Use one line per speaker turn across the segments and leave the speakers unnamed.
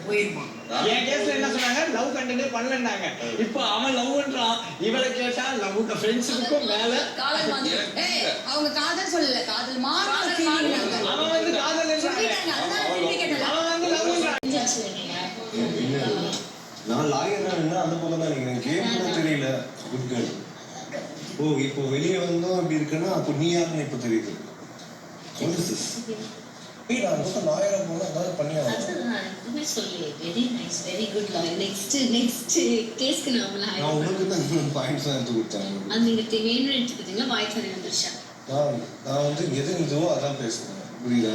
போயிருமா.
என் கேஸ்ல என்ன சொன்னாங்க, லவ் கண்டென்ட் பண்ணலன்னாங்க. இப்போ அவன் லவ்ன்றான், இவளை கேட்டா லவ்வுக்கு ஃப்ரெண்ட்ஸுக்கும் மேல
காதல் மாதிரி. அவங்க காதல் சொல்லல, காதல் மாறுற ஃபீலிங்.
அவன் வந்து காதல்ன்றாங்க, அவன் வந்து லவ்ன்றான்.
நான் லாயரா இருந்தா அந்த பக்கம் தான் நினைக்கிறேன். கேம் கூட தெரியல. Good girl. ஓ இப்போ வெளியே வந்தோம் அப்படி இருக்குன்னா அப்போ நீ யாருன்னு இப்போ தெரியுது. What is this? நான் ரொம்ப லாயரா போனா ஏதாவது பண்ணியா?
அதுமே சொல்லி very nice very good lawyer. Next கேஸ்க்கு நான்
உங்களுக்கு தான் பாயிண்ட்ஸ் எடுத்து கொடுத்தேன்.
அது நீங்க வேணும்னு எடுத்துக்கிட்டீங்களா? வாய்ஸ் சரி வந்துருச்சா?
நான் வந்து எது இதுவோ அதான் பேசுறேன். புரியுதா?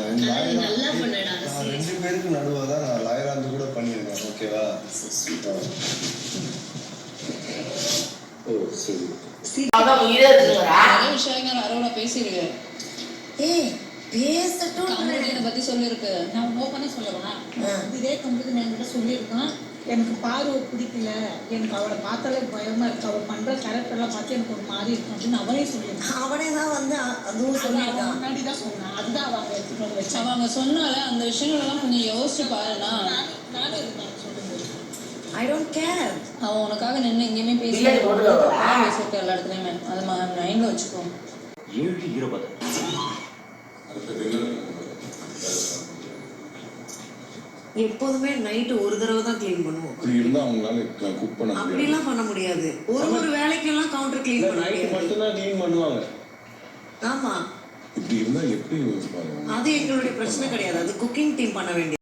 நல்லா பண்ணடா.
நான் ரெண்டு பேருக்கு நடுவா தான் நான் லாயரா இருந்து கூட பண்ணியிருக்கேன். ஓகேவா? ஓ சரி.
அதான் உயிரே இருக்குறா.
நிறைய விஷயங்கள் அரோட பேசிருக்கு.
பேசட்டும்.
கம்பெனியை பத்தி சொல்லிருக்கு.
நான் ஓப்பனா சொல்லவா? இதே கம்பெனி நான் கிட்ட சொல்லியிருக்கேன். எனக்கு பார்வை பிடிக்கல, எனக்கு அவளை பார்த்தாலே பயமா இருக்கு, அவள் பண்ற கேரக்டர்லாம் பார்த்து எனக்கு ஒரு மாதிரி இருக்கும் அப்படின்னு அவனே சொல்லியிருக்கான்.
அவனே தான் வந்து அதுவும் சொல்லியிருக்கான்.
முன்னாடி தான் சொன்னான். அதுதான் அவங்க எடுத்துட்டு வந்து வச்சாங்க.
அவங்க சொன்னால அந்த விஷயங்கள்லாம் கொஞ்சம் யோசிச்சு பாருண்ணா.
நானே இருந்தேன் சொல்லும்போது.
I don't care.
அவன் உனக்காக நின்று எங்கேயுமே பேசிட்டு எல்லா இடத்துலையுமே அதை மைண்ட்ல வச்சுக்கோ.
7:20
எப்போதுமே நைட்டு ஒரு தடவை தான் க்ளீன் பண்ணுவோம்.
அப்படி இருந்தா அவங்களால குக் பண்ண முடியாது.
அப்படிலாம் பண்ண முடியாது. ஒரு வேலைக்கெல்லாம் கவுண்டர் க்ளீன் பண்ண
நைட்
முடியாது.
மட்டும் தான் க்ளீன் பண்ணுவாங்க.
ஆமா,
இப்படி இருந்தா எப்படி யூஸ் பண்ணுவாங்க?
அது எங்களுடைய பிரச்சனை கிடையாது. அது குக்கிங் டீம் பண்ண வேண்டியது.